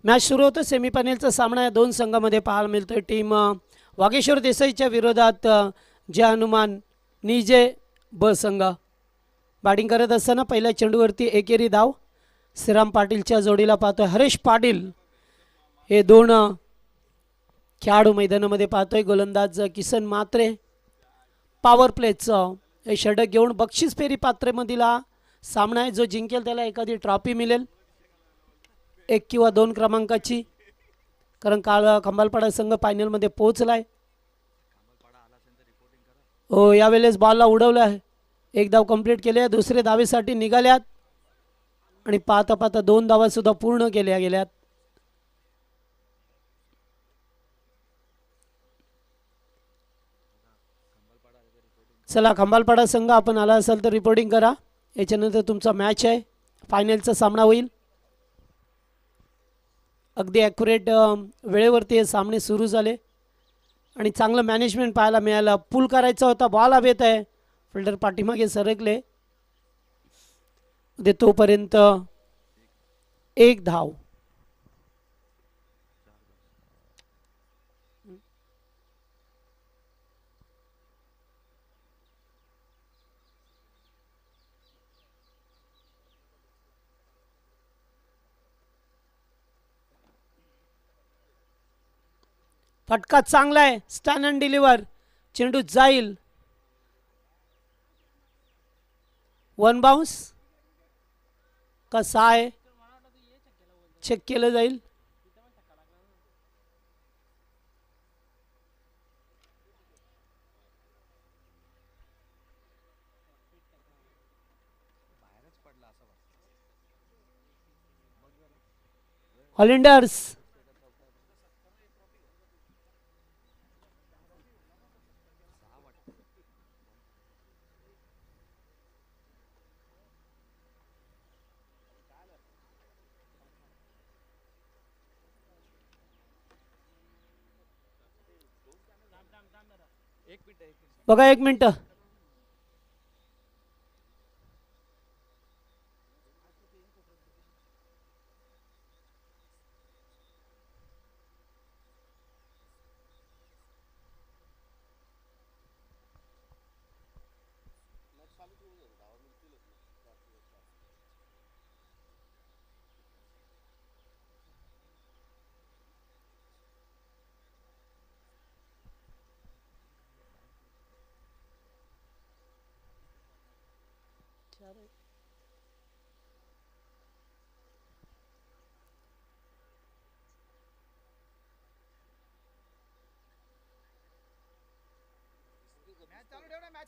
Match सुरू होतं. सेमीफायनलचा सामना या दोन संघामध्ये पाहायला मिळतोय. टीम वागेश्वर देसाईच्या विरोधात जय हनुमान निजे ब संघ. बॅटिंग करत असताना पहिल्या चेंडूवरती एकेरी धाव श्रीराम पाटीलच्या जोडीला पाहतोय. हरेश पाटील हे दोन खेळाडू मैदानामध्ये पाहतोय. गोलंदाज किसन मात्रे पॉवर प्लेचं हे षटक घेऊन बक्षीस फेरी पात्रमधील हा सामना आहे. जो जिंकेल त्याला एखादी ट्रॉफी मिळेल 1 किंवा 2 क्रमांकाची. कारण काल खंबालपाडा संघ फायनलमध्ये पोहोचलाय. हो, यावेळेस बॉलला उडवलं आहे. एक धाव कंप्लीट केली. दुसरे धावेसाठी निघाल्यात आणि पाहता पाहता 2 धावा सुद्धा पूर्ण केल्या गेल्यात. चला खंबालपाडा संघ आपण आला असाल तर रिपोर्टिंग करा. याच्यानंतर तुमचा मॅच आहे. फायनलचा सामना होईल. अगदी ॲक्युरेट वेळेवरती हे सामने सुरू झाले आणि चांगलं मॅनेजमेंट पाहायला मिळालं. पुल करायचा होता, बॉल हवेत आहे, फिल्डर पाठीमागे सरकले. तोपर्यंत 1 धाव. फटका चांगला आहे. Stan and deliver. चेंडू जाईल. 1 बाउन्स कसा आहे चेक केलं जाईल. हॉलिंडर्स बघा 1 मिनिट.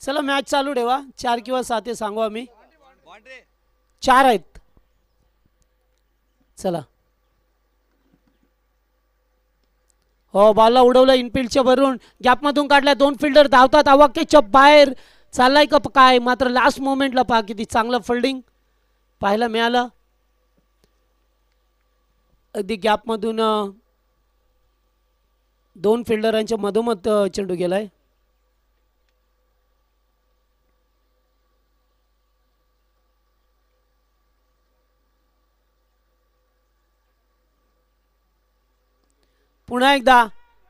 चला मॅच चालू ठेवा. 4 किंवा 7 सांगू आम्ही. 4 आहेत. चला. हो, बॉलला उडवलं इनफिल्डच्या वरून. गॅपमधून काढल्या. 2 फिल्डर धावतात. आवाक्याच्या बाहेर चाललाय का काय. मात्र लास्ट मोमेंटला पहा किती चांगलं फिल्डिंग पाहायला मिळालं. अगदी गॅपमधून 2 फिल्डरांच्या मधोमध चेंडू गेलाय. पुन्हा एकदा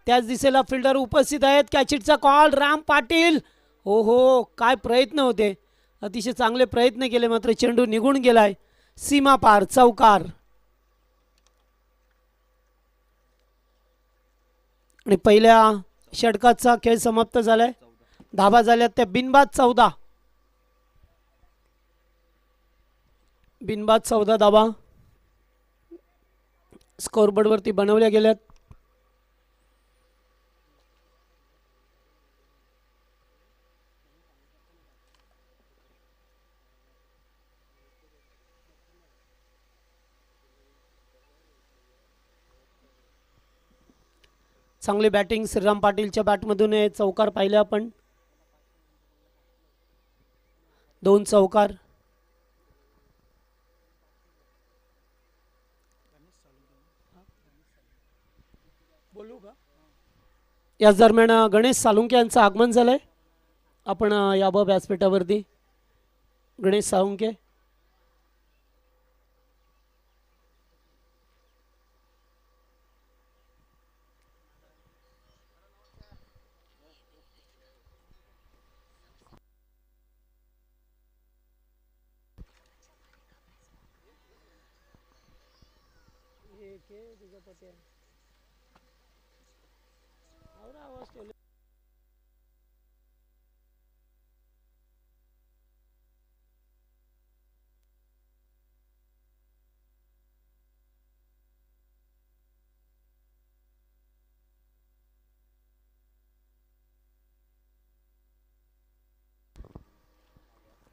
त्याच दिशेला फिल्डर उपस्थित आहेत. कॅचिटचा कॉल. राम पाटील. हो हो, काय प्रयत्न होते. अतिशय चांगले प्रयत्न केले मात्र चेंडू निघून गेलाय. सीमा पार. चौकार. आणि पहिल्या षटकाचा खेळ समाप्त झालाय. धाबा झाल्यात त्या बिनबाद 14. बिनबाद 14 धाबा स्कोरबोर्डवरती बनवल्या गेल्यात. चांगली बॅटिंग श्रीराम पाटीलच्या बॅटमधून चौकार पाहिले आपण. 2 चौकार. याच दरम्यान गणेश साळुंके यांचं आगमन झालंय. आपण याबं व्यासपीठावरती गणेश 6 अंके.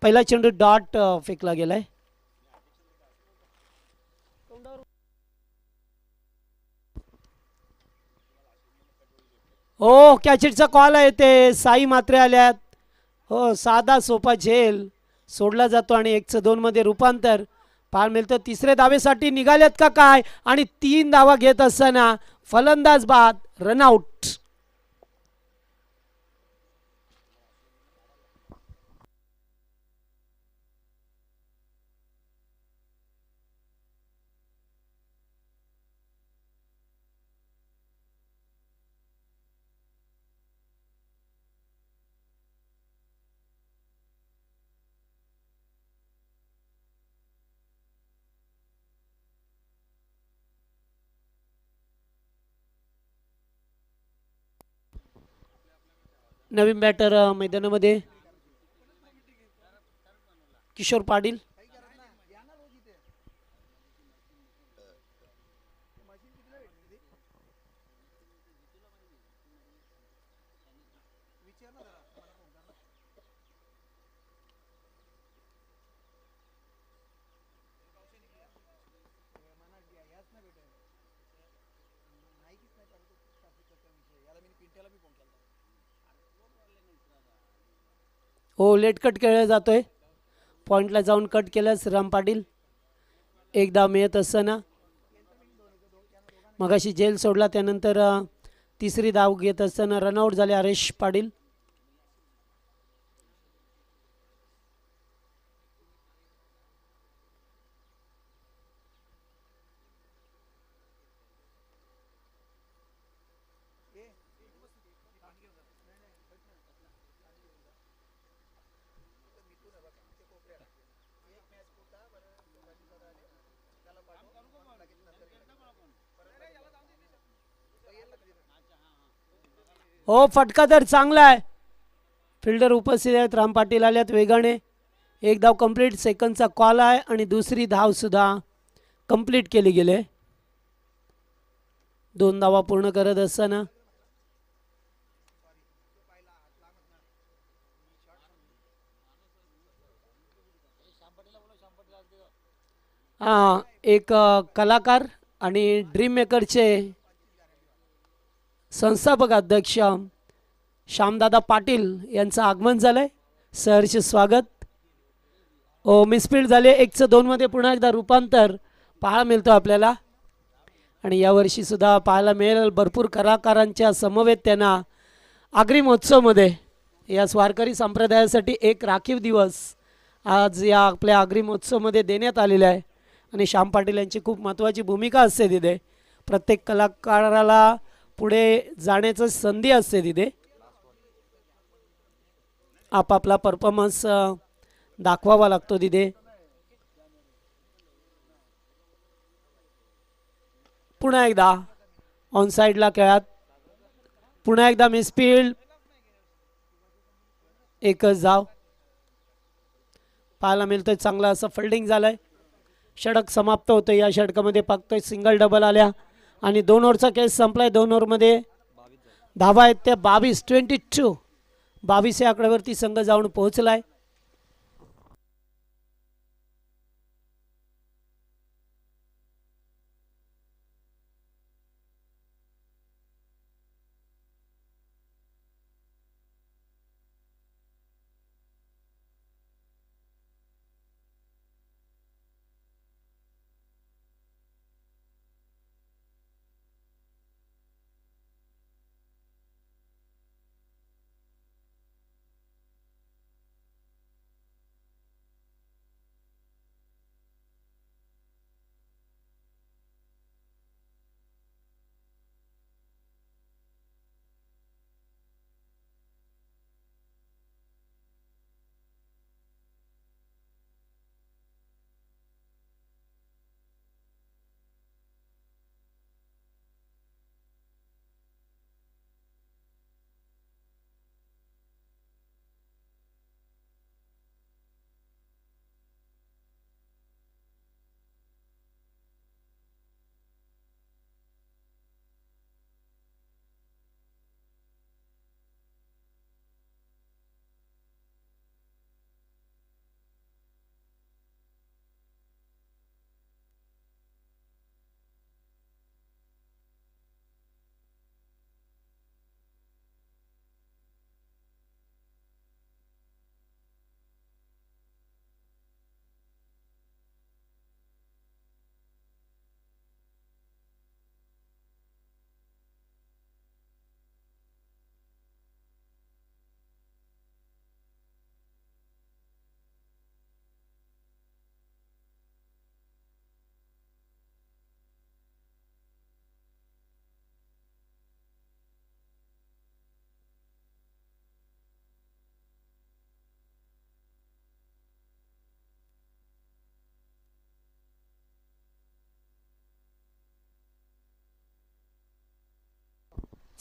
पहिला चेंडू डॉट फेकला गेलाय. हो कॅचेटचा कॉल आहे ते साई मात्रे आल्यात. हो साधा सोपा झेल सोडला जातो आणि 1-2 मध्ये रूपांतर पाहायला मिळतं. तिसरे धावेसाठी निघालेत का काय आणि 3 धावा घेत असताना फलंदाज बाद रनआउट. नवीन बॅटर मैदानामध्ये किशोर पाटील. हो लेट कट केला जातोय. पॉइंटला जाऊन कट केल्यास राम पाटील. एकदा मिळत असताना मगाशी जेल सोडला त्यानंतर तिसरी धाव घेत असताना रनआउट झाले हरेश पाटील. हो फटका तर चांगला आहे. फिल्डर उपस्थित आहेत. राम पाटील आल्यात वेगाने. एक धाव कंप्लीट. सेकंडचा कॉल आहे आणि दुसरी धाव सुद्धा कंप्लीट केली गेली. 2 धावा पूर्ण करत असताना एक कलाकार आणि ड्रीम मेकरचे संस्थापक अध्यक्ष श्यामदादा पाटील यांचं आगमन झालंय. सहर्ष स्वागत. ओ मिसफील्ड झाले. 1-2 मध्ये पुन्हा एकदा रूपांतर पाहायला मिळतो आपल्याला आणि यावर्षी सुद्धा पाहायला मिळेल. भरपूर कलाकारांच्या समवेत त्यांना आगरी महोत्सवमध्ये या वारकरी संप्रदायासाठी एक राखीव दिवस आज या आपल्या आगरी महोत्सवमध्ये देण्यात आलेला आहे आणि श्याम पाटील यांची खूप महत्त्वाची भूमिका असते तिथे. प्रत्येक कलाकाराला पुढे जाण्याची संधी असते तिथे. आपापला परफॉर्मन्स दाखवावा लागतो तिथे. पुन्हा एकदा ऑन साईडला खेळात. पुन्हा एकदा मिसफील्ड. एकच धाव पाहायला मिळतोय. चांगला असं फिल्डिंग झालंय. षटक समाप्त होतं. या षटकामध्ये फक्त सिंगल डबल आल्या आणि 2 ओव्हरचा केस संपलाय. 2 ओव्हरमध्ये धावा आहेत त्या 22 या आकड्यावरती संघ जाऊन पोहोचलाय.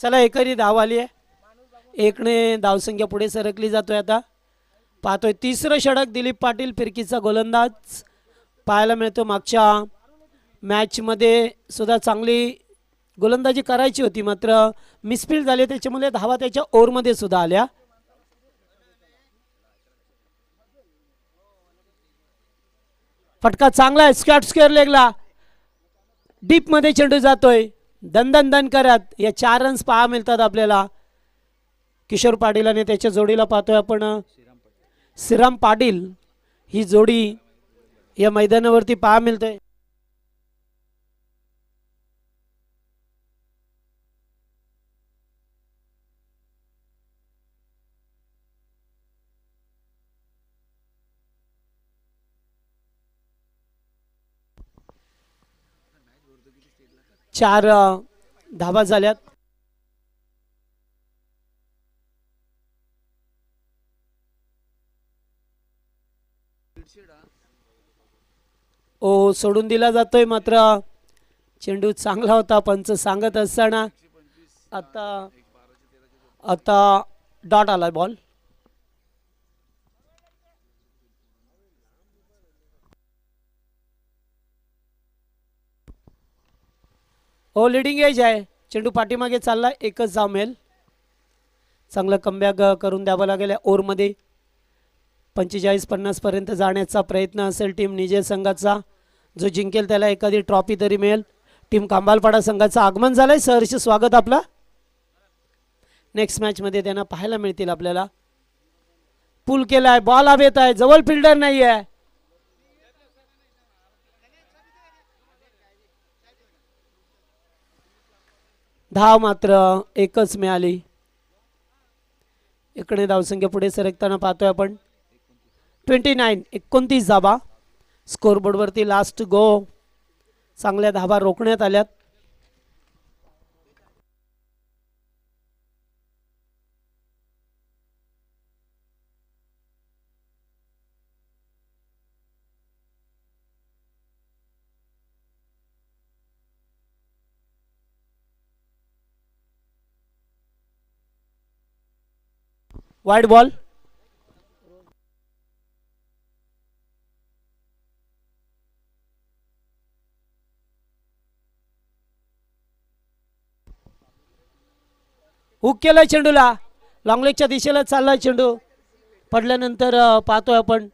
चला एकरी धाव आली आहे, एकने धावसंख्या पुढे सरकली जातोय. आता पाहतोय तिसरं षटक दिलीप पाटील फिरकीचा गोलंदाज पाहायला मिळतो. मागच्या मॅचमध्ये सुद्धा चांगली गोलंदाजी करायची होती, मात्र मिसफील्ड झाले, त्याच्यामुळे धावा त्याच्या ओव्हरमध्ये सुद्धा आल्या. फटका चांगला आहे, स्क्वेअर लेगला डीप मध्ये चेंडू जातोय. दन दन करत या 4 रन्स पहा मिळतात आपल्याला. किशोर पाटील आणि त्याच्या जोडीला पाहतोय आपण श्रीराम पाटील, ही जोडी या मैदानावरती पहा मिळते. चार धावा झाल्यात. ओ सोडून दिला जातोय, मात्र चेंडू चांगला होता पंच सांगत असताना. आता आता डॉट आला बॉल. हो लिडिंग एज आहे, चेंडू पाठीमागे चालला, एकच धाव मिळेल. चांगलं कमबॅक करून द्यावं लागेल ओव्हरमध्ये. 45-50 पर्यंत जाण्याचा प्रयत्न असेल टीम निजे संघाचा. जो जिंकेल त्याला एखादी ट्रॉफी तरी मिळेल. टीम कांबालपाडा संघाचं आगमन झालंय, सहर्ष स्वागत आपला. नेक्स्ट मॅच मध्ये त्यांना पाहायला मिळतील आपल्याला. पुल केलाय, बॉल हवेत आहे, जवळ फिल्डर नाही आहे. धाव मात्र एकच मिळाली. इकडे धावसंख्या पुढे सरकताना पाहतोय आपण. 29 धावा स्कोरबोर्डवरती. लास्ट गो, चांगल्या धावा रोखण्यात आल्यात. Wide ball. हुक केलाय चेंडूला, लॉंगलेगच्या दिशेला चाललाय चेंडू. पडल्यानंतर पाहतोय आपण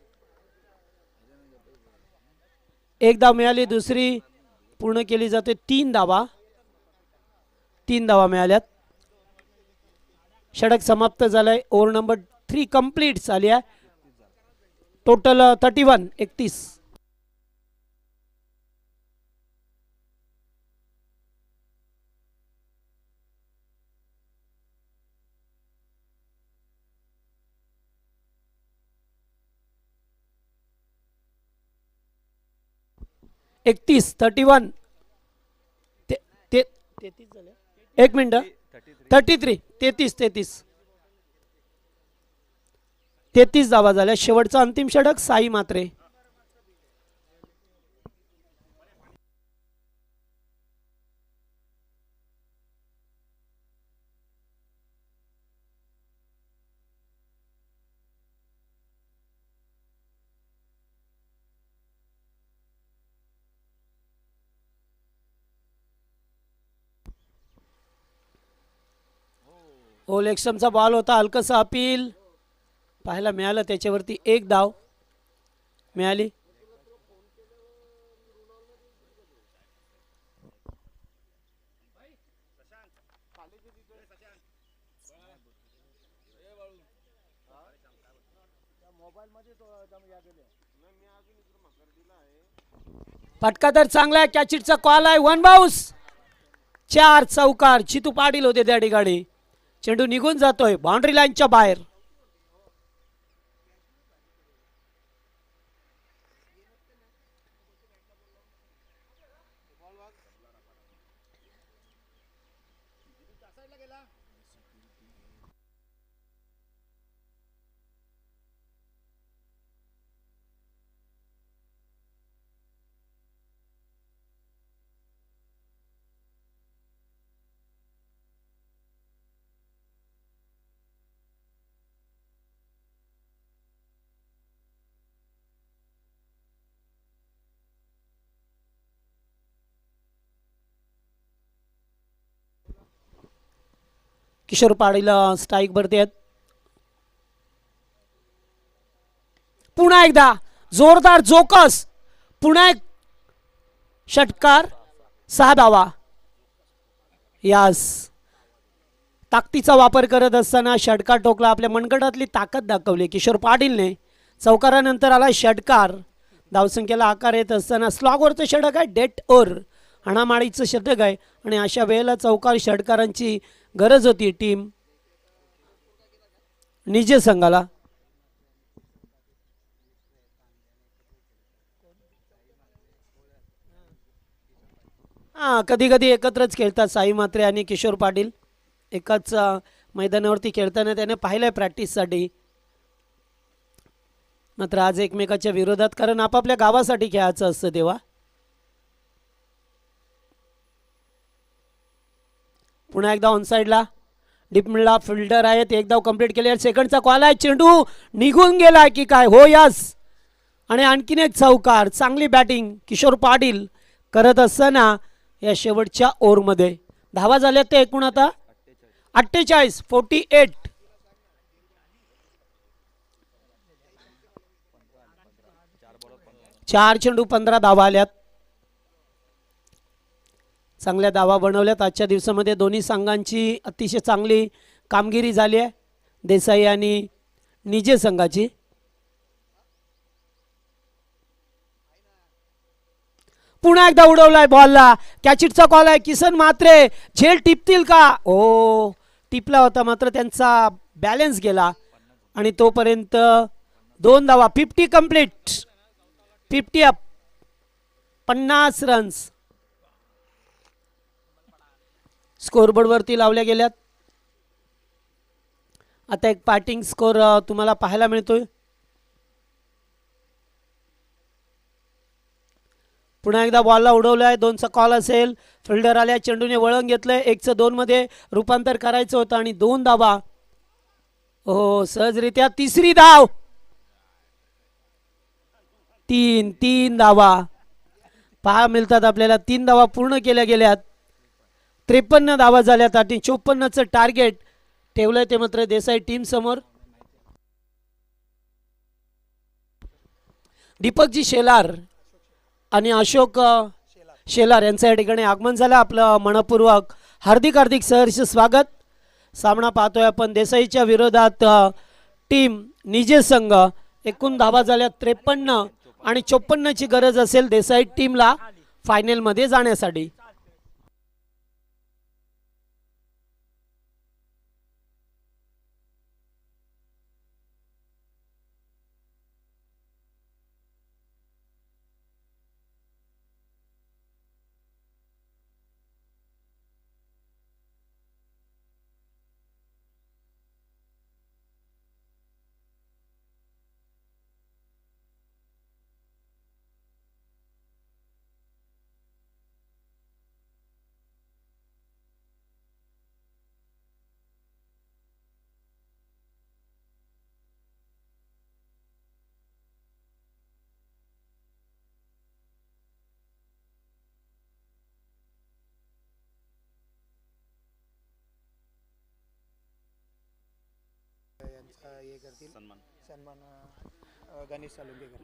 एक धाव मिळाली, दुसरी पूर्ण केली जाते. 3 धावा मिळाल्यात. षटक समाप्त झालंय. ओव्हर नंबर 3 कंप्लीट झाली आहे. टोटल 31. एक मिनिट. 33 धावा झाल्या. शेवटचा अंतिम षटक साई मात्रे. ओलेक्समचा बॉल होता, हलकसा अपील पाहायला मिळालं, त्याच्यावरती 1 धाव मिळाली. फटका तर चांगला आहे, कॅचिटचा कॉल आहे, 1 बाउन्स. 4 चौकार. चितू पाटील होते त्या ठिकाणी. चेंडू निघून जातोय बाउंड्री लाईनच्या बाहेर. किशोर पाटील स्ट्राईक वरती आहेत. पुन्हा एकदा जोरदार जोकस, पुन्हा एक षटकार, 6 धावा. यास ताकदीचा वापर करत असताना षटकार टोकला. आपल्या मनगटातली ताकद दाखवली किशोर पाटीलने. चौकारानंतर आला षटकार. धावसंख्येला आकार येत असताना स्लॉगवरचं षटक आहे, डेट ओर हाणामारीचं षटक आहे आणि अशा वेळेला चौकार षटकारांची गरज होती टीम निजे संघाला. कधी कधी एकत्रच खेळतात साई म्हात्रे आणि किशोर पाटील. एकाच मैदानावरती खेळताना त्याने पाहिलंय प्रॅक्टिससाठी. मात्र आज एकमेकाच्या विरोधात, कारण आपापल्या गावासाठी खेळायचं असतं तेव्हा. पुन्हा एकदा ऑनसाइडला डीप मिडला फिल्डर आहेत. एक धाव कंप्लीट केली. सेकंडचा कॉल आहे. चेंडू निघून गेला की काय? हो यस. आणि आणखीन एक चौकार. चांगली बॅटिंग किशोर पाटील करत असताना या शेवटच्या ओव्हरमध्ये धावा झाल्या ते एकूण आता 48, 48. चार चेंडू 15 धावा आल्यात. चांगल्या धावा बनवल्यात आजच्या दिवसामध्ये. दोन्ही संघांची अतिशय चांगली कामगिरी झाली आहे, देसाई आणि निजे संघाची. पुन्हा एकदा उडवलाय बॉलला. कॅचिटचा कॉल आहे. किसन म्हात्रे झेल टिपतील का? ओ, टिपला होता मात्र त्यांचा बॅलन्स गेला आणि तोपर्यंत 2 धावा. 50 कंप्लीट. 50 अप. 50 रन्स स्कोरबोर्डवरती लावल्या गेल्यात. आता एक पॅटिंग स्कोर तुम्हाला पाहायला मिळतोय. पुन्हा एकदा बॉलला उडवलाय. 2चा कॉल असेल. फिल्डर आल्या. चेंडूने वळण घेतलंय. 1चं 2 मध्ये रूपांतर करायचं होतं आणि 2 धावा. हो, सहजरित्या तिसरी धाव. 3 धावा पहा मिळतात आपल्याला. 3 धावा पूर्ण केल्या गेल्यात. 53 धावा झाल्यात आणि 54चं टार्गेट ठेवलंय ते मात्र देसाई टीम समोर. दीपकजी शेलार आणि अशोक शेलार यांचं या ठिकाणी आगमन झालं. आपलं मनपूर्वक हार्दिक हार्दिक सहर्ष स्वागत. सामना पाहतोय आपण देसाईच्या विरोधात टीम निजे संघ. एकूण धावा झाल्या 53 आणि 54ची गरज असेल देसाई टीमला फायनलमध्ये जाण्यासाठी.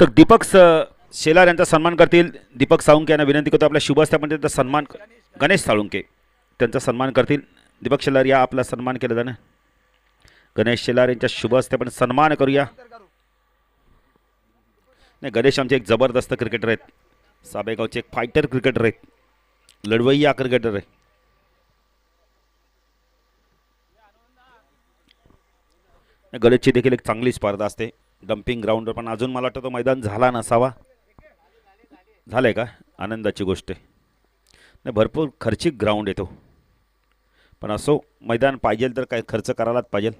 तर दीपक शेलार यांचा सन्मान करतील. दीपक साळुंके यांना विनंती करतो आपल्या शुभ हस्ते त्यांचा सन्मान. गणेश साळुंके त्यांचा सन्मान करतील. दीपक शेलार या आपला सन्मान केला जाणं. गणेश शेलार यांच्या शुभ हस्ते पण सन्मान करूया. नाही, गणेश आमचे एक जबरदस्त क्रिकेटर आहेत. साबेगावचे एक फायटर क्रिकेटर आहेत. लढवय्या क्रिकेटर आहे. गणेशची देखील एक चांगली स्पर्धा असते डम्पिंग ग्राउंडवर. पण अजून मला वाटतं तो मैदान झाला नसावा. झालंय का? आनंदाची गोष्ट आहे. नाही, भरपूर खर्चिक ग्राउंड येतो. पण असो, मैदान पाहिजे तर काय खर्च करायलाच पाहिजे.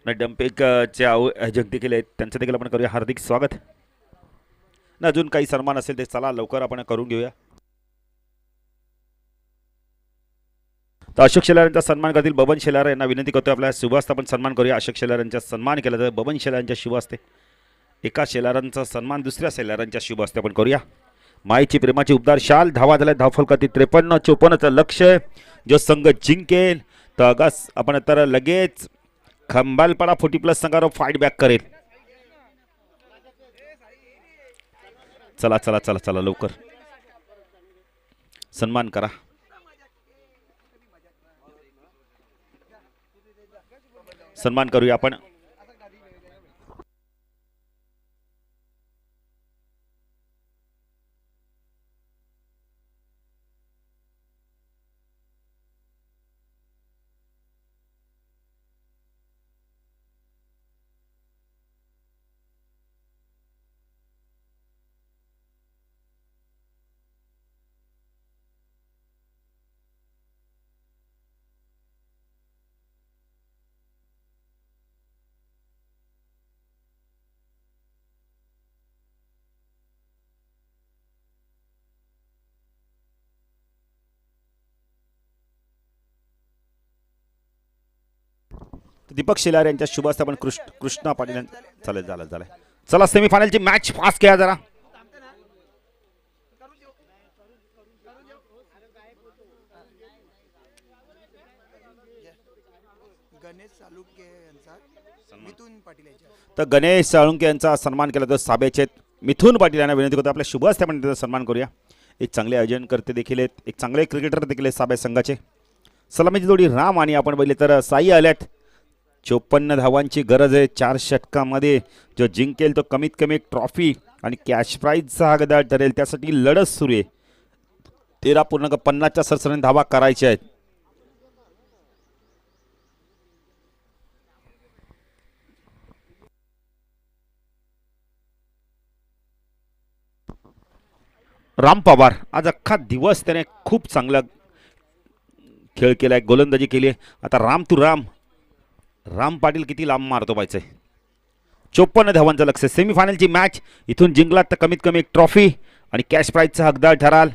नाही, डम्पिंगचे आयोजक देखील आहेत, त्यांचं देखील आपण करूया हार्दिक स्वागत. ना अजून काही सन्मान असेल ते चला लवकर आपण करून घेऊया. तर अशोक शेलार यांचा सन्मान करतील बबन शेलार यांना विनंती करतोय आपल्या शुभ हस्ते आपण सन्मान करूया. अशोक शेलार यांचा सन्मान केला तर बबन शेलार यांच्या शुभ हस्ते एका शेलारांचा सन्मान दुसऱ्या शेलारांच्या शुभ हस्ते आपण करूया. माईची प्रेमाची उबदार शाल धावा झाल्या धावफलकातील 53-54चं लक्ष्य जो संघ जिंकेल तर अगस आपण तर लगेच खंबालपाडा 40+ संघावर फाईट बॅक करेल. चला चला चला चला लवकर सन्मान करा. सन्मान करूया आपण. दीपक शेलार यांच्या शुभ हस्ते आपण कृष्णा पाटील चालेल झालं झालं. चला सेमीफायनलची मॅच फास्ट घ्या जरा. तर गणेश साळुंके यांचा सन्मान केला तर साबेचे मिथुन पाटील यांना विनंती करतो आपल्या शुभ हस्ते आपण त्याचा सन्मान करूया. एक चांगले आयोजन करते देखील आहेत, एक चांगले क्रिकेटर देखील आहेत साबे संघाचे. सलामीची जोडी राम आणि आपण बघितले तर साई आल्यात. 54 धावांची गरज आहे 4 षटकामध्ये. जो जिंकेल तो कमीत कमी एक ट्रॉफी आणि कॅश प्राईजचा हकदार ठरेल. त्यासाठी लढत सुरू आहे. 13.50च्या सरसरीने धावा करायच्या आहेत. राम पवार आज अख्खा दिवस त्याने खूप चांगला खेळ केलाय, गोलंदाजी केली आहे. आता राम टू राम राम पाटील किती लांब मारतो पाहिजे. 54 धावांचं लक्ष. सेमीफायनलची मॅच इथून जिंकलात तर कमीत कमी एक ट्रॉफी आणि कॅश प्राईजचा हकदार ठराल.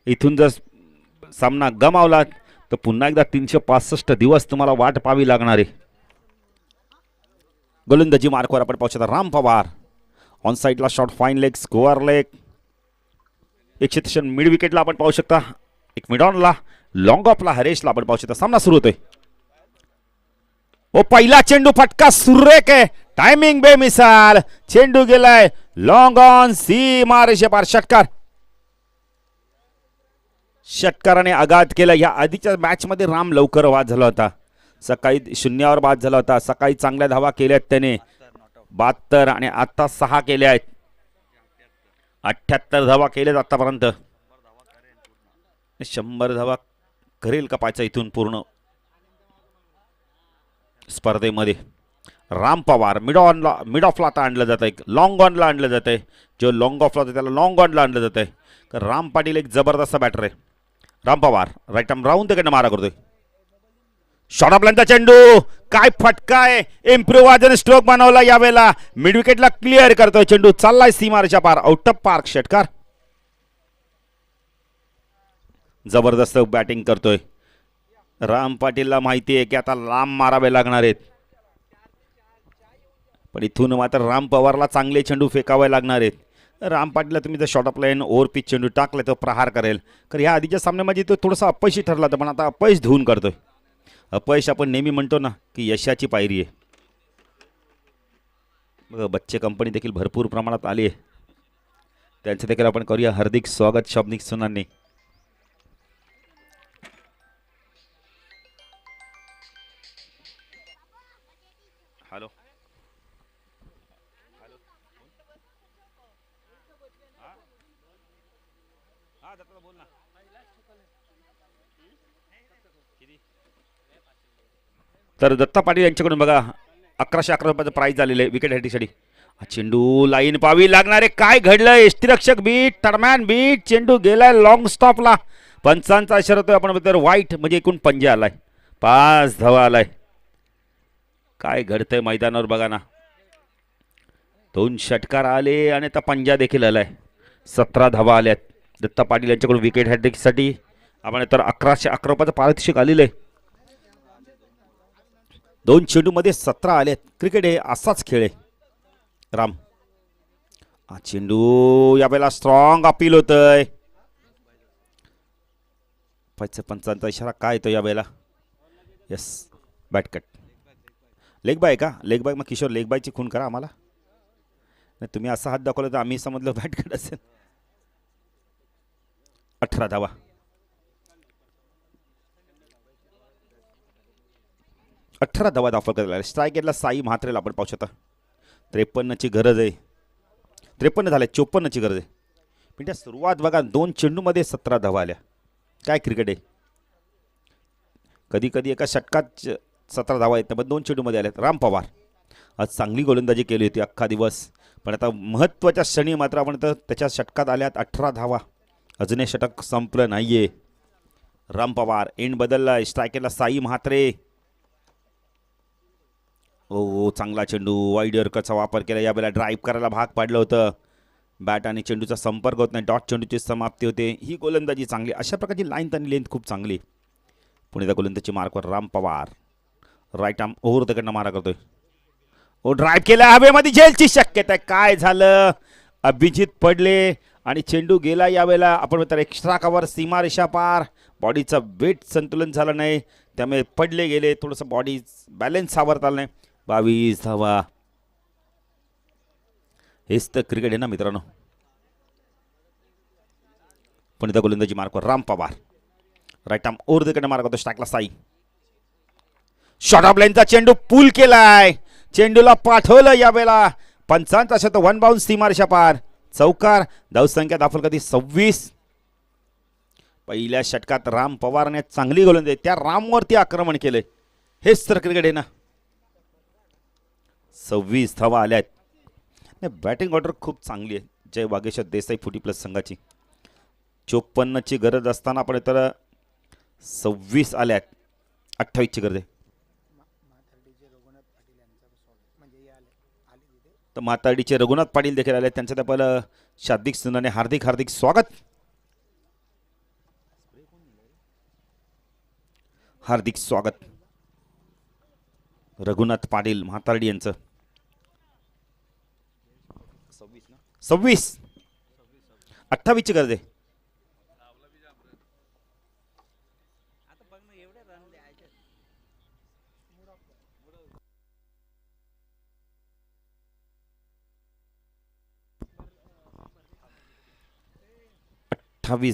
इथून जर सामना गमावलात तर पुन्हा एकदा 365 दिवस तुम्हाला वाट पाहावी लागणार आहे. गोलंदाजी मार्कवर आपण पाहू शकता राम पवार. ऑन साईडला shot fine leg score leg. एक क्षेत्रक्षण मिड विकेटला आपण पाहू शकता. एक मिड ऑनला लॉंग ऑफला हरेशला आपण पाहू शकता. सामना सुरू होतोय. ओ पहिला चेंडू फटका सुरेख आहे. टायमिंग बेमिसाल. चेंडू गेलाय लॉंग ऑन सीमा रेषेपार. षटकार. षटकाराने आघात केला. या आधीच्या मॅच मध्ये राम लवकर बाद झाला होता. सकाळी 0वर बाद झाला होता. सकाळी चांगल्या धावा केल्यात त्याने 72 आणि आता 6 केल्या आहेत. 78 धावा केल्यात आतापर्यंत. 100 धावा करेल का पाहायचा इथून पूर्ण स्पर्धेमध्ये. राम पवार मिड ऑफला आता आणलं जात आहे. लॉंग ऑनला आणलं जात आहे. जो लॉंग ऑफला होता त्याला लॉंग ऑनला आणलं जात आहे. तर राम पाटील एक जबरदस्त बॅटर आहे. राम पवार राईट आर्म राहून तिकडनं मारा करतोय. शॉर्ट ऑफलाईनचा चेंडू काय फटका आहे. इम्प्रोव्हायझर स्ट्रोक बनवला यावेळेला. मिड विकेटला क्लिअर करतोय चेंडू. चाललाय सीमारेषा पार. Out of park. षटकार. जबरदस्त बॅटिंग करतोय. राम पाटीलला माहिती आहे की आता लांब मारावे लागणार आहेत. पण इथून मात्र राम पवारला चांगले चेंडू फेकावे लागणार आहेत. राम पाटीलला तुम्ही जर short of line over pitch चेंडू टाकले तर प्रहार करेल. तर ह्या आधीच्या सामन्यामध्ये तो थोडासा अपयशी ठरला होता पण आता अपयश धुवून करतोय. अपयश आपण नेहमी म्हणतो ना की यशाची पायरी आहे. बघा बच्चे कंपनी देखील भरपूर प्रमाणात आली आहे. त्यांचं देखील आपण करूया हार्दिक स्वागत शॉपनिक सुनांनी. हॅलो बोल ना. तर दत्ता पाटील यांच्याकडून बघा 1111 रुपयाचं प्राइस आलेलं आहे विकेट हॅटीसाठी. चेंडू लाईन पावी लागणार आहे. काय घडलंय. यष्टीरक्षक बीट टर्मॅन बीट. चेंडू गेलाय लॉंग स्टॉपला. पंचांचा इशारा होतोय आपण तर वाईट म्हणजे एकूण पंजा आलाय. 5 धावा आलाय. काय घडतंय मैदानावर बघा ना. 2 षटकार आले आणि आता पंजा देखील आलाय. 17 धावा आल्यात. दत्ता पाटील यांच्याकडून विकेट हॅट्रिकसाठी आपण तर 1111 रुपयाचं पारितोषिक आलेलं आहे. 2 चेंडूमध्ये 17 आले. क्रिकेट हे असाच खेळ आहे. राम हा चेंडू यावेळेला स्ट्रॉंग अपील होतंय. पंचांचा इशारा काय येतो यावेळेला. Yes bat cut. Leg bye का? Leg bye. मग किशोर लेग बायची खून करा आम्हाला. नाही तुम्ही असा हात दाखवला तर आम्ही समजलं बॅट कट असेल. 18 धावा. दाखल करायला. स्ट्राईक घेतला साई म्हात्रेला आपण पाहू शकता. 53ची गरज आहे. 53 झाल्या. 54ची गरज आहे. पण त्या सुरुवात बघा 2 चेंडूमध्ये 17 धावा आल्या. काय क्रिकेट आहे. कधी कधी एका षटकात 17 धावा आहेत पण 2 चेंडूमध्ये आल्यात. राम पवार आज चांगली गोलंदाजी केली होती अख्खा दिवस. पण आता महत्त्वाच्या क्षणी मात्र आपण तर त्याच्या षटकात आल्यात 18 धावा. अजूनही षटक संपलं नाहीये. राम पवार एंड बदलला. स्ट्रायकेला साई म्हात्रे. ओ चांगला चेंडू. वाईड यॉर्करचा वापर केला. यावेळेला ड्राईव्ह करायला भाग पाडलं होतं. बॅट आणि चेंडूचा संपर्क होत नाही. डॉट चेंडूची समाप्ती होते. ही गोलंदाजी चांगली. अशा प्रकारची लाईन आणि लेंथ खूप चांगली. पुणे गोलंदाजी मार्कवर Ram Pawar. Right arm over तिकडनं मारा करतोय. ओ ड्राईव्ह केला. हवेमध्ये झेलची शक्यता आहे. काय झालं. अभिजित पडले आणि चेंडू गेला. यावेळेला आपण म्हणतो एक्स्ट्रा कव्हर. सीमारेषा पार. बॉडीचं वेट संतुलन झालं नाही त्यामुळे पडले गेले. थोडंसं बॉडी बॅलन्स सावरता आलं नाही. 22 धावा. हेच तर क्रिकेट आहे ना मित्रांनो. पण इथं गोलंदाजी मार्कवर Ram Pawar. Right arm over तिकडनं मार्क होतो. स्ट्राईकला साई. शॉर्ट ऑफ लाईनचा चेंडू पूल केलाय. चेंडूला पाठवलं यावेळेला. 55 शतक. 1 बाउन्स. सीमारेषा पार. चौकार. धावसंख्या दाखल कधी 26. पहिल्या षटकात राम पवारने चांगली गोलंदाजी. त्या रामवरती आक्रमण केलंय. हेच तर क्रिकेट आहे ना. 26 धावा आल्यात. नाही बॅटिंग ऑर्डर खूप चांगली आहे जय वागेश्वर देसाई फुटी प्लस संघाची. 54ची गरज असताना आपण तर 26 आल्यात. 28ची गरज आहे. तर माताडीचे रघुनाथ पाटील देखील आले. त्यांच्यात आपलं शाब्दिक सुनाने हार्दिक हार्दिक स्वागत. हार्दिक स्वागत रघुनाथ पाटील म्हातारडी यांचं. 26 28ची गरज आहे.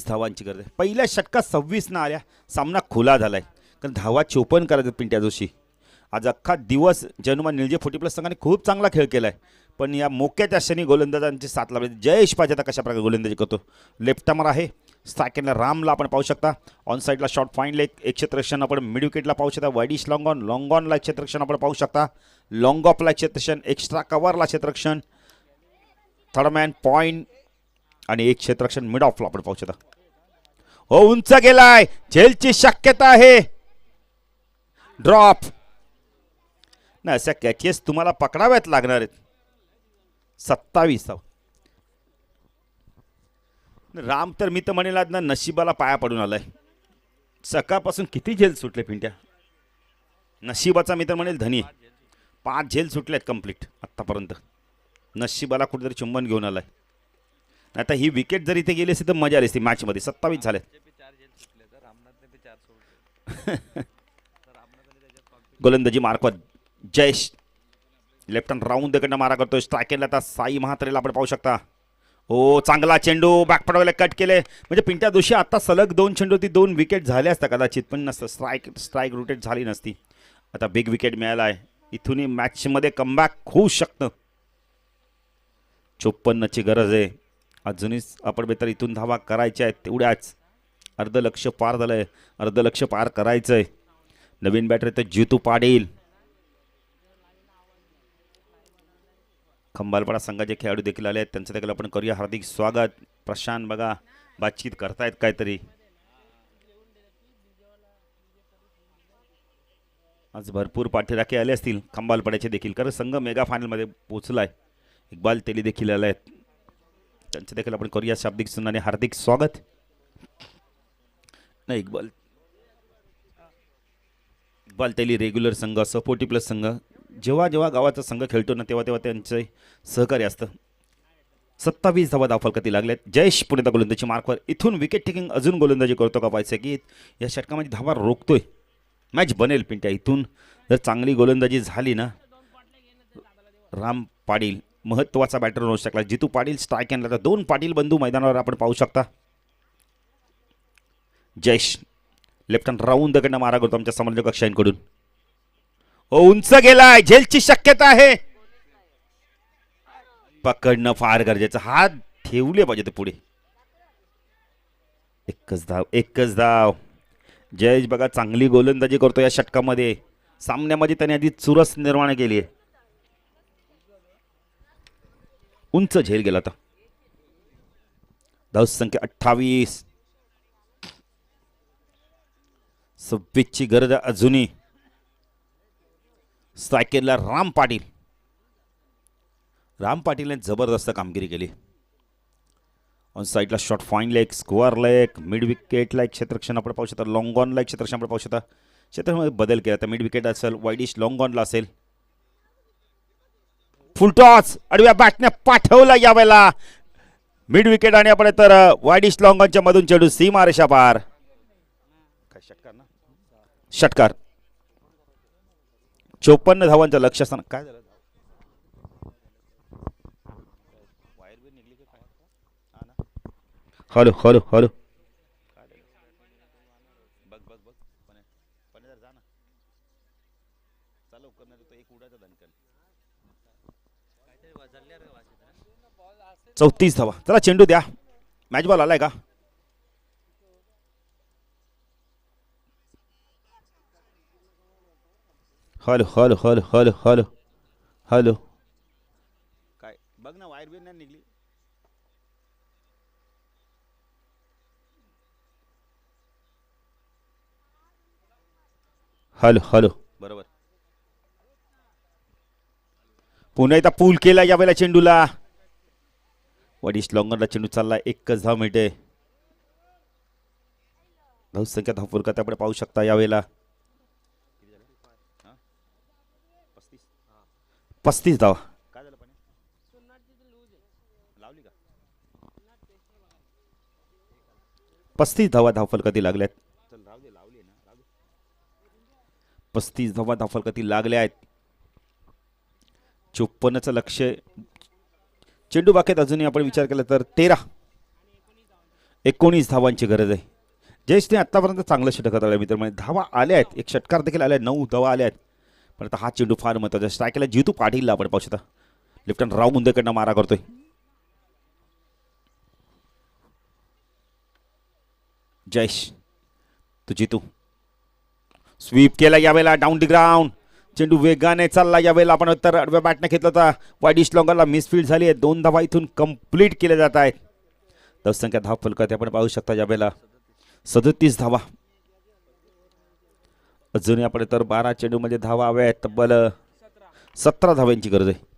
धावांची गरज आहे. पहिल्या षटकात 26 न आल्या. सामना खुला झालाय कारण धावा 54 करायचं पिंट्या जोशी. आज अख्खा दिवस जनुमान निळजे फुटी प्लस संघाने खूप चांगला खेळ केलाय. पण या मोक्याच्या क्षणी गोलंदाजांची साथ लावली. जयेश पाहिजे आता कशा प्रकारे गोलंदाजी करतो. लेफ्ट आर्मर आहे. स्ट्रायकरला रामला आपण पाहू शकता. ऑन साईडला शॉर्ट फाईन लेग. एक क्षेत्ररक्षण आपण मिड विकेटला पाहू शकता. Widish long on. लॉंग ऑनला क्षेत्ररक्षण आपण पाहू शकता. लॉंग ऑफला क्षेत्ररक्षण. एक्स्ट्रा कव्हरला क्षेत्ररक्षण. थर्ड मॅन पॉईंट आणि एक क्षेत्ररक्षण मिड ऑफला आपण पाहू शकता. हो उंच गेलाय. झेलची शक्यता आहे. ड्रॉप नाही. अशा कॅचेस तुम्हाला पकडाव्यात लागणार आहेत. 27 राम तर मी तर म्हणेल आज ना नशिबाला पाया पडून आलाय. सकाळपासून किती झेल सुटले पिंट्या. नशिबाचा मी तर म्हणेल धनी. 5 झेल सुटल्यात कंप्लीट आत्तापर्यंत. नशिबाला कुठेतरी चुंबन घेऊन आलाय. आता ही विकेट जर इथे गेली असती तर मजा आली असती मॅचमध्ये. 27 झाले. गोलंदाजी मार्कवर जयेश. लेफ्ट हँड राऊंड दकडनं मारा करतोय. स्ट्रायकेला आता साई म्हात्रेला आपण पाहू शकता. हो चांगला चेंडू. बॅकपडायला कट केले. म्हणजे पिंट्या दोषी आता सलग 2 चेंडूवरती 2 विकेट झाल्या असत्या कदाचित पण नसतं. स्ट्राईक रोटेट झाली नसती. आता बिग विकेट मिळाला आहे. इथूनही मॅचमध्ये कमबॅक होऊ शकतं. 54ची गरज आहे. अजूनही आपण बेतर इथून धावा करायच्या आहेत तेवढ्याच. अर्धलक्ष पार झालंय. अर्धलक्ष पार करायचंय. नवीन बॅटर तर जितू पाटील. खंबालपाडा संघाचे खेळाडू देखील आले आहेत. त्यांचं देखील आपण करूया हार्दिक स्वागत. प्रशांत बघा बातचीत करतायत काहीतरी. आज भरपूर पाठीराखे आले असतील खंबालपाड्याचे देखील कारण संघ मेगा फायनलमध्ये पोहोचलाय. इक्बाल तेली देखील आले आहेत. त्यांचं देखील आपण करूया शाब्दिक सुनाने हार्दिक स्वागत. नाही इक्बाल इक्बाल तेली रेग्युलर संघ असं 40+ संघ जेव्हा जेव्हा गावाचा संघ खेळतो ना तेव्हा तेव्हा त्यांचे सहकार्य असतं. 27 धावा धावफलकाती लागल्यात. जयेश पुणेता गोलंदाजी मार्कवर इथून विकेट टेकिंग अजून गोलंदाजी करतो का पाहायचं की या षटकामध्ये धावा रोखतोय. मॅच बनेल पिंट्या. इथून जर चांगली गोलंदाजी झाली ना राम पाटील महत्त्वाचा बॅटर होऊ शकला. जितू पाटील स्ट्राईक आणला तर 2 पाटील बंधू मैदानावर आपण पाहू शकता. जयेश लेफ्ट हँड राऊंड दकडनं मारा करतो आमच्या समोरच्या कक्षांकडून. उंच गेलाय. झेलची शक्यता आहे. पकडणं फार गरजेचं. हात ठेवले पाहिजे ते पुढे. एकच धाव. जयेश बघा चांगली गोलंदाजी करतो या षटकामध्ये. सामन्यामध्ये त्याने आधी चुरस निर्माण केली आहे. उंच झेल गेला आता. धावसंख्या 28. 26ची गरज अजूनही. स्ट्रायकेरला राम पाटील. राम पाटीलने जबरदस्त कामगिरी केली. ऑन साईडला shot fine leg square leg mid विकेटला एक क्षेत्ररक्षण आपण पाहू शकता. लॉंग ऑनला एक क्षेत्ररक्षण आपण पाहू शकता. क्षेत्रामध्ये बदल केला तर मिड विकेट असेल वाईडिश लॉंग ऑनला असेल. फुल टॉस आडव्या बॅटने पाठवला यावेळेला मिड विकेट आणि आपण तर वाईडिश लॉंग ऑनच्या मधून चेंडू सीमा रेषा पार. काय षटकार ना षटकार. 54 धावांचं लक्ष असताना काय झालं. हॅलो हॅलो हॅलो बघ बघ बघ पण जा ना चालू करणार तो एक उडाचा धनकन 34 धावा. चला चेंडू द्या. मॅच बॉल आलाय का. Hello hello hello hello hello hello काय बघ ना वायर बिर नाही निघली. हॅलो हॅलो बरोबर. पुन्हा एकदा पूल केला यावेळेला चेंडूला. वडिश लॉंगरला चेंडू चालला. एकच धाव मिळते. धावसंख्या धावफलकात आपण पाहू शकता यावेळेला 35 धावा. काय झालं पण लावली का 35 धावा धावफलकाती लागल्यात. 35 धावा धावफलकाती लागल्या आहेत. 54चं लक्ष. चेंडू बाकीत अजूनही आपण विचार केला तर 19 धावांची गरज आहे. जयेशने आतापर्यंत चांगलं षटक हाताळलं मित्र. म्हणजे धावा आल्या आहेत. एक षटकार देखील आल्या. 9 धावा आल्या आहेत. पण आता हा चेंडू फार महत्त्वाचा. स्ट्रायकला जितू पाटीलला आपण पाहू शकता. लेफ्ट हँड राव मुंदेकडनं मारा करतोय. जयेश तू जितू स्वीप केला यावेळेला डाऊन द ग्राउंड. चेंडू वेगाने चालला यावेळेला आपण तर आडव्या बॅटने घेतला होता. वाईडिश लॉंगरला मिसफील्ड झाली आहे. 2 धावा इथून कंप्लीट केल्या जात आहेत. धावसंख्या धावफलकात आपण पाहू शकता यावेळेला 37 धावा. अजूनही आपण तर 12 चेंडूमध्ये धावा हव्या आहेत. तब्बल 17 धाव्यांची गरज आहे.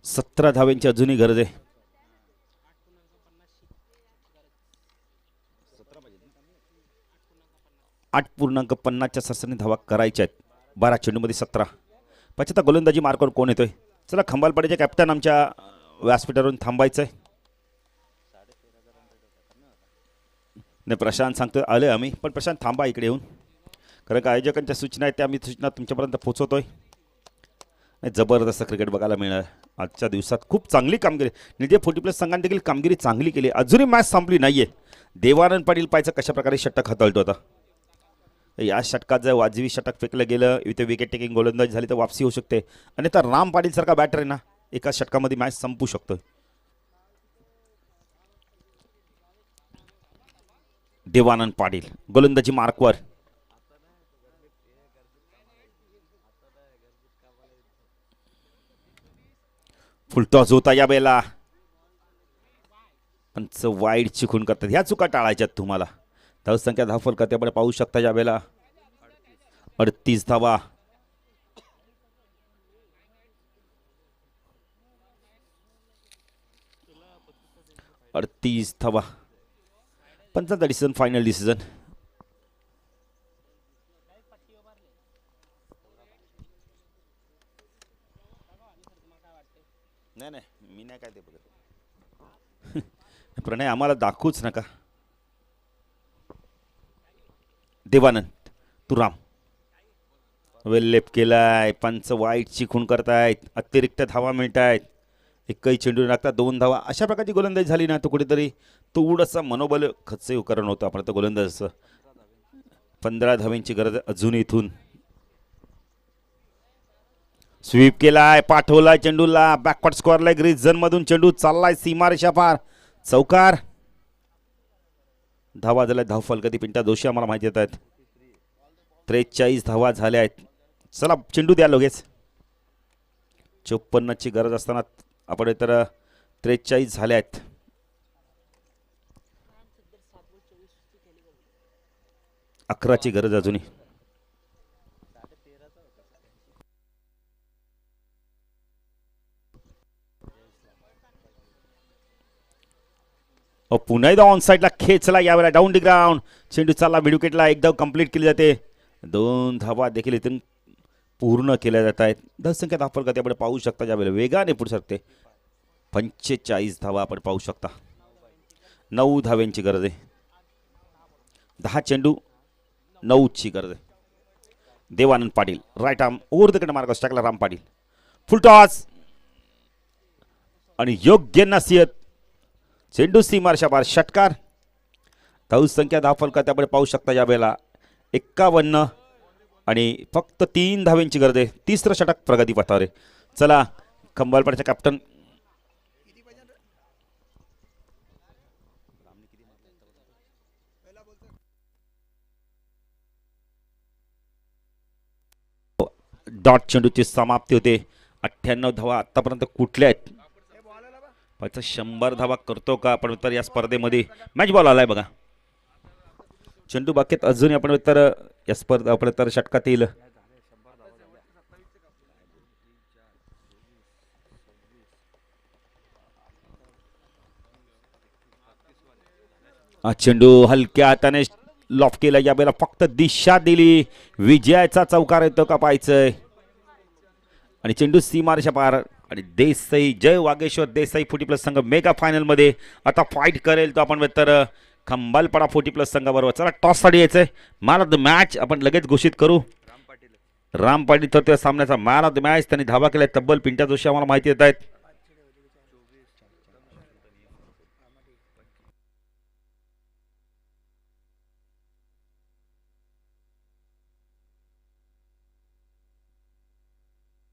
सतरा धाव्यांची अजूनही गरज आहे. 8.50च्या सरसरीने धावा करायच्या आहेत. 12 चेंडूमध्ये 17. पचता गोलंदाजी मार्कवर कोण येतोय. चला खंबालपाड्याचे कॅप्टन आमच्या व्यासपीठावरून थांबायचंय. नाही प्रशांत सांगतोय आलोय आम्ही. पण प्रशांत थांबा इकडे येऊन. कारण का आयोजकांच्या सूचना आहेत त्या आम्ही सूचना तुमच्यापर्यंत पोहोचवतोय. नाही जबरदस्त क्रिकेट बघायला मिळणार आजच्या दिवसात. खूप चांगली कामगिरी. निर्जय 40+ संघाने देखील कामगिरी चांगली केली. अजूनही मॅच संपली नाहीये. देवानंद पाटील पाहायचं कशा प्रकारे षटक हाताळतो आता. या षटकात जर वाजवी षटक फेकलं गेलं इथे विकेट टेकिंग गोलंदाजी झाली तर वापसी होऊ शकते. आणि तर राम पाटील सारखा बॅटर आहे ना एका षटकामध्ये मॅच संपू शकतो. देवानंद पाटील गोलंदाजी मार्कवर. फुलटॉस होता या वेळेला. पंच वाईड चिकून करतात. ह्या चुका टाळायच्यात तुम्हाला. धावसंख्या धावफल खात्याकडे पाहू शकता यावेळेला 38 धावा. पंचांचा डिसिजन फायनल डिसिजन. नाही मी नाही काय ते बघत. प्रणय आम्हाला दाखवूच नका. देवानंद तुराम वेल लेप केलाय. पंच वाईटची खूण करतायत. अतिरिक्त धावा मिळत आहेत. एकही चेंडू लागतात 2 धावा. अशा प्रकारची गोलंदाजी झाली ना तो कुठेतरी थोडासा मनोबल खच्चीकरण होतं आपण तर गोलंदाजाचं. 15 धावांची गरज अजून इथून. स्वीप केलाय. पाठवलाय चेंडूला. बॅकवर्ड स्क्वेअर लेग रिजन मधून चेंडू चाललाय सीमारेषा पार. चौकार. धावा झाल्या. धावफल कधी पिंटा दोषी आम्हाला माहिती येत आहेत. 43 धावा झाल्या आहेत. चला चेंडू द्या लगेच. 54ची गरज असताना आपण तर 43 झाल्या आहेत. अकराची गरज अजूनही. पुन्हा एकदा ऑन साईडला खेचला यावेळेला. Down the ground. चेंडू चालला विकेटला. एकदा कंप्लीट केली जाते. 2 धावा देखील इथून पूर्ण केल्या जात आहेत. धावसंख्या धावफल खात्याकडे पाहू शकता यावेळेला वेगाने पुढे सरते. 45 धावा आपण पाहू शकता. 9 धाव्यांची गरज आहे. 10 चेंडू 9ची गरज आहे. Devanand Patil right arm over the मार्ग टाकला. राम पाटील फुल टॉस आणि योग्य नसीहत. चेंडू सीमारेषा पार. षटकार. धावसंख्या धावफल खात्याकडे पाहू शकता यावेळेला 51 आणि फक्त 3 धाव्यांची गरज आहे. तिसरं षटक प्रगती पथावर आहे. चला खंबालपाड्याचा कॅप्टन डॉट चेंडूची समाप्ती होते. 98 धावा आतापर्यंत कुठल्या आहेत. 100 धावा करतो का आपण तर या स्पर्धेमध्ये. मॅच बॉल आलाय बघा. चेंडू बाकीत अजूनही आपण तर या स्पर्धा आपण तर षटकात येईल. चेंडू हलक्या हाताने लॉफ केला. यावेळेला फक्त दिशा दिली. विजयाचा चौकार येतो का पाहायचंय. आणि चेंडू सीमारेषा पार. आणि देसाई जय वागेश्वर देसाई 40+ संघ मेगा फायनल मध्ये आता फाईट करेल तो आपण तर खंबालपाडा 40+ संघाबरोबर. चला टॉस साठी यायचंय. मॅन ऑफ द मॅच आपण लगेच घोषित करू. राम पाटील तर त्या सामन्याचा मॅन ऑफ द मॅच. त्यांनी धावा केल्या तब्बल. पिंट्या जोशी आम्हाला माहिती येत आहेत.